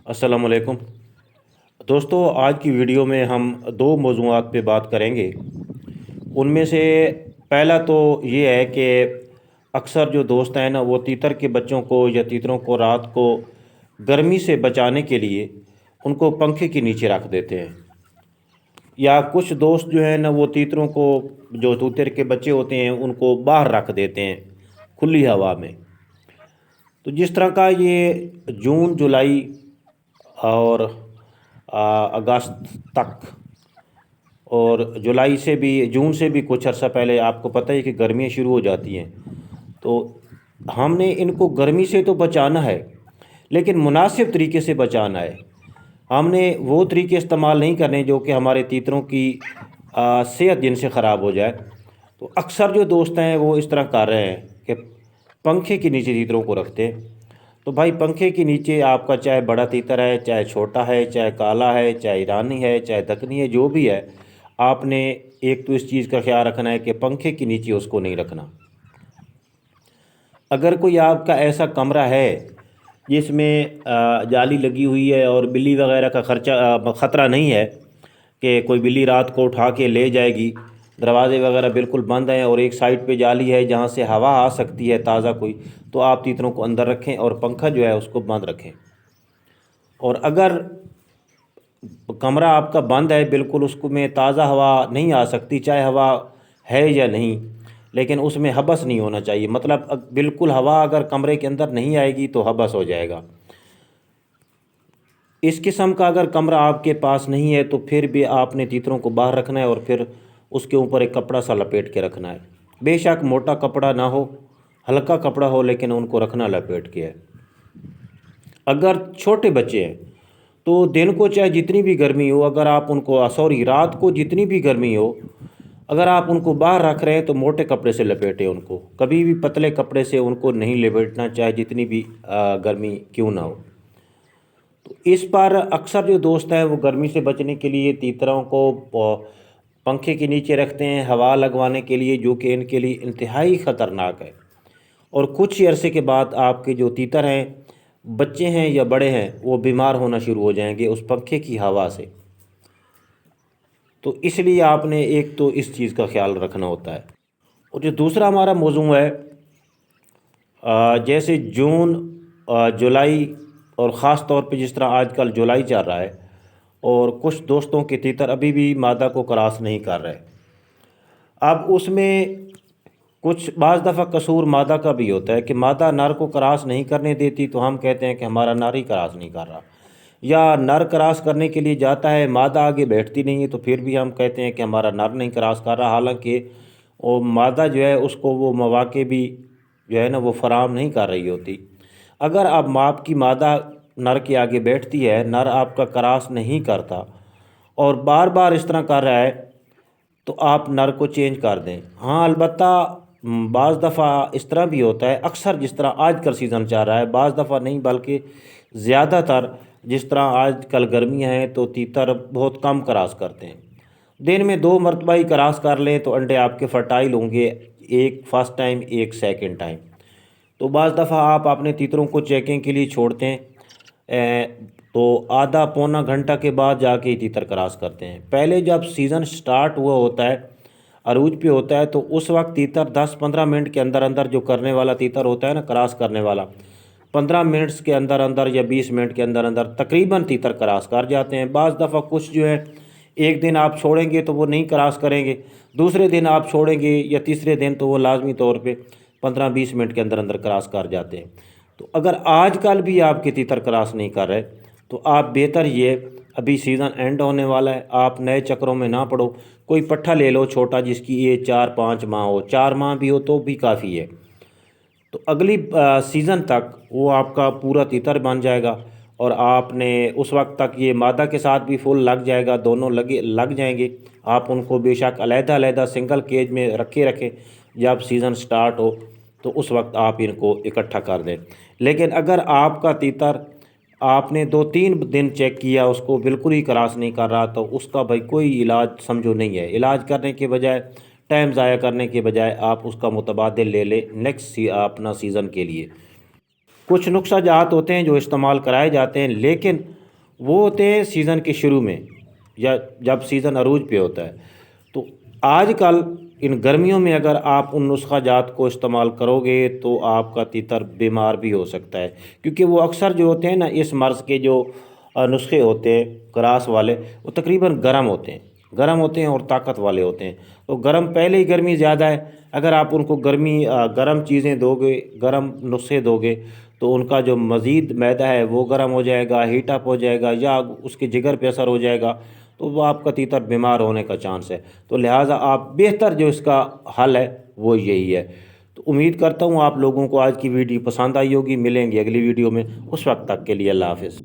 السلام علیکم دوستو، آج کی ویڈیو میں ہم دو موضوعات پہ بات کریں گے۔ ان میں سے پہلا تو یہ ہے کہ اکثر جو دوست ہیں نا، وہ تیتر کے بچوں کو یا تیتروں کو رات کو گرمی سے بچانے کے لیے ان کو پنکھے کے نیچے رکھ دیتے ہیں، یا کچھ دوست جو ہیں نا وہ تیتروں کو، جو تیتر کے بچے ہوتے ہیں، ان کو باہر رکھ دیتے ہیں کھلی ہوا میں۔ تو جس طرح کا یہ جون جولائی اور اگست تک، اور جولائی سے بھی، جون سے بھی کچھ عرصہ پہلے آپ کو پتہ ہے کہ گرمیاں شروع ہو جاتی ہیں، تو ہم نے ان کو گرمی سے تو بچانا ہے، لیکن مناسب طریقے سے بچانا ہے۔ ہم نے وہ طریقے استعمال نہیں کرنے جو کہ ہمارے تیتروں کی صحت جن سے خراب ہو جائے۔ تو اکثر جو دوست ہیں وہ اس طرح کر رہے ہیں کہ پنکھے کے نیچے تیتروں کو رکھتے ہیں۔ تو بھائی، پنکھے کے نیچے آپ کا چاہے بڑا تیتر ہے، چاہے چھوٹا ہے، چاہے کالا ہے، چاہے ایرانی ہے، چاہے دکنی ہے، جو بھی ہے، آپ نے ایک تو اس چیز کا خیال رکھنا ہے کہ پنکھے کے نیچے اس کو نہیں رکھنا۔ اگر کوئی آپ کا ایسا کمرہ ہے جس میں جالی لگی ہوئی ہے اور بلی وغیرہ کا خطرہ نہیں ہے کہ کوئی بلی رات کو اٹھا کے لے جائے گی، دروازے وغیرہ بالکل بند ہیں اور ایک سائڈ پہ جالی ہے جہاں سے ہوا آ سکتی ہے تازہ کوئی، تو آپ تیتروں کو اندر رکھیں اور پنکھا جو ہے اس کو بند رکھیں۔ اور اگر کمرہ آپ کا بند ہے بالکل، اس کو میں تازہ ہوا نہیں آ سکتی، چاہے ہوا ہے یا نہیں، لیکن اس میں حبس نہیں ہونا چاہیے، مطلب بالکل ہوا اگر کمرے کے اندر نہیں آئے گی تو حبس ہو جائے گا۔ اس قسم کا اگر کمرہ آپ کے پاس نہیں ہے تو پھر بھی آپ نے تیتروں کو باہر رکھنا ہے اور پھر اس کے اوپر ایک کپڑا سا لپیٹ کے رکھنا ہے۔ بے شک موٹا کپڑا نہ ہو، ہلکا کپڑا ہو، لیکن ان کو رکھنا لپیٹ کے ہے۔ اگر چھوٹے بچے ہیں تو دن کو چاہے جتنی بھی گرمی ہو، اگر آپ ان کو رات کو جتنی بھی گرمی ہو، اگر آپ ان کو باہر رکھ رہے ہیں تو موٹے کپڑے سے لپیٹیں ان کو، کبھی بھی پتلے کپڑے سے ان کو نہیں لپیٹنا، چاہے جتنی بھی گرمی کیوں نہ ہو۔ تو اس پر اکثر جو دوست ہیں وہ گرمی سے بچنے کے لیے تیتروں کو پنکھے کے نیچے رکھتے ہیں ہوا لگوانے کے لیے، جو کہ ان کے لیے انتہائی خطرناک ہے۔ اور کچھ ہی عرصے کے بعد آپ کے جو تیتر ہیں، بچے ہیں یا بڑے ہیں، وہ بیمار ہونا شروع ہو جائیں گے اس پنکھے کی ہوا سے۔ تو اس لیے آپ نے ایک تو اس چیز کا خیال رکھنا ہوتا ہے۔ اور جو دوسرا ہمارا موضوع ہے، جیسے جون، جولائی، اور خاص طور پہ جس طرح آج کل جولائی چل رہا ہے اور کچھ دوستوں کے تیتر ابھی بھی مادہ کو کراس نہیں کر رہے۔ اب اس میں کچھ بعض دفعہ قصور مادہ کا بھی ہوتا ہے کہ مادہ نر کو کراس نہیں کرنے دیتی، تو ہم کہتے ہیں کہ ہمارا نر ہی کراس نہیں کر رہا، یا نر کراس کرنے کے لیے جاتا ہے، مادہ آگے بیٹھتی نہیں ہے، تو پھر بھی ہم کہتے ہیں کہ ہمارا نر نہیں کراس کر رہا، حالانکہ وہ مادہ جو ہے اس کو وہ مواقع بھی جو ہے نا وہ فراہم نہیں کر رہی ہوتی۔ اگر اب آپ کی مادہ نر کے آگے بیٹھتی ہے، نر آپ کا کراس نہیں کرتا اور بار بار اس طرح کر رہا ہے، تو آپ نر کو چینج کر دیں۔ ہاں، البتہ بعض دفعہ اس طرح بھی ہوتا ہے، اکثر جس طرح آج کل سیزن چل رہا ہے، بعض دفعہ نہیں بلکہ زیادہ تر جس طرح آج کل گرمیاں ہیں تو تیتر بہت کم کراس کرتے ہیں۔ دن میں 2 مرتبہ ہی کراس کر لیں تو انڈے آپ کے فرٹائل ہوں گے، ایک فرسٹ ٹائم، ایک سیکنڈ ٹائم۔ تو بعض دفعہ آپ اپنے تیتروں کو چیکنگ کے لیے چھوڑتے ہیں تو آدھا پونا گھنٹہ کے بعد جا کے تیتر کراس کرتے ہیں۔ پہلے جب سیزن سٹارٹ ہوا ہوتا ہے، عروج پہ ہوتا ہے، تو اس وقت تیتر 10-15 منٹ کے اندر اندر، جو کرنے والا تیتر ہوتا ہے نا کراس کرنے والا، 15 منٹس کے اندر اندر یا 20 منٹ کے اندر اندر تقریباً تیتر کراس کر جاتے ہیں۔ بعض دفعہ کچھ جو ہے ایک دن آپ چھوڑیں گے تو وہ نہیں کراس کریں گے، دوسرے دن آپ چھوڑیں گے یا تیسرے دن تو وہ لازمی طور پہ 15-20 منٹ کے اندر اندر کراس کر جاتے ہیں۔ تو اگر آج کل بھی آپ کے تیتر کراس نہیں کر رہے تو آپ بہتر یہ، ابھی سیزن اینڈ ہونے والا ہے، آپ نئے چکروں میں نہ پڑو، کوئی پٹھا لے لو چھوٹا جس کی ایج 4-5 ماہ ہو، 4 ماہ بھی ہو تو بھی کافی ہے۔ تو اگلی سیزن تک وہ آپ کا پورا تیتر بن جائے گا اور آپ نے اس وقت تک یہ مادہ کے ساتھ بھی فل لگ جائے گا، دونوں لگ جائیں گے۔ آپ ان کو بے شک علیحدہ علیحدہ سنگل کیج میں رکھیں، جب سیزن سٹارٹ ہو تو اس وقت آپ ان کو اکٹھا کر دیں۔ لیکن اگر آپ کا تیتر آپ نے 2-3 دن چیک کیا، اس کو بالکل ہی کراس نہیں کر رہا، تو اس کا بھائی کوئی علاج سمجھو نہیں ہے۔ علاج کرنے کے بجائے، ٹائم ضائع کرنے کے بجائے، آپ اس کا متبادل لے لیں نیکسٹ اپنا سیزن کے لیے۔ کچھ نسخہ جات ہوتے ہیں جو استعمال کرائے جاتے ہیں، لیکن وہ ہوتے ہیں سیزن کے شروع میں یا جب سیزن عروج پہ ہوتا ہے۔ تو آج کل ان گرمیوں میں اگر آپ ان نسخہ جات کو استعمال کرو گے تو آپ کا تیتر بیمار بھی ہو سکتا ہے، کیونکہ وہ اکثر جو ہوتے ہیں نا اس مرض کے جو نسخے ہوتے ہیں کراس والے، وہ تقریباً گرم ہوتے ہیں اور طاقت والے ہوتے ہیں۔ تو پہلے ہی گرمی زیادہ ہے، اگر آپ ان کو گرم چیزیں دو گے، گرم نسخے دو گے تو ان کا جو مزید معدہ ہے وہ گرم ہو جائے گا، ہیٹ اپ ہو جائے گا، یا اس کے جگر پہ اثر ہو جائے گا، تو وہ آپ کا تیتر بیمار ہونے کا چانس ہے۔ تو لہٰذا آپ بہتر جو اس کا حل ہے وہ یہی ہے۔ تو امید کرتا ہوں آپ لوگوں کو آج کی ویڈیو پسند آئی ہوگی۔ ملیں گے اگلی ویڈیو میں، اس وقت تک کے لیے اللہ حافظ۔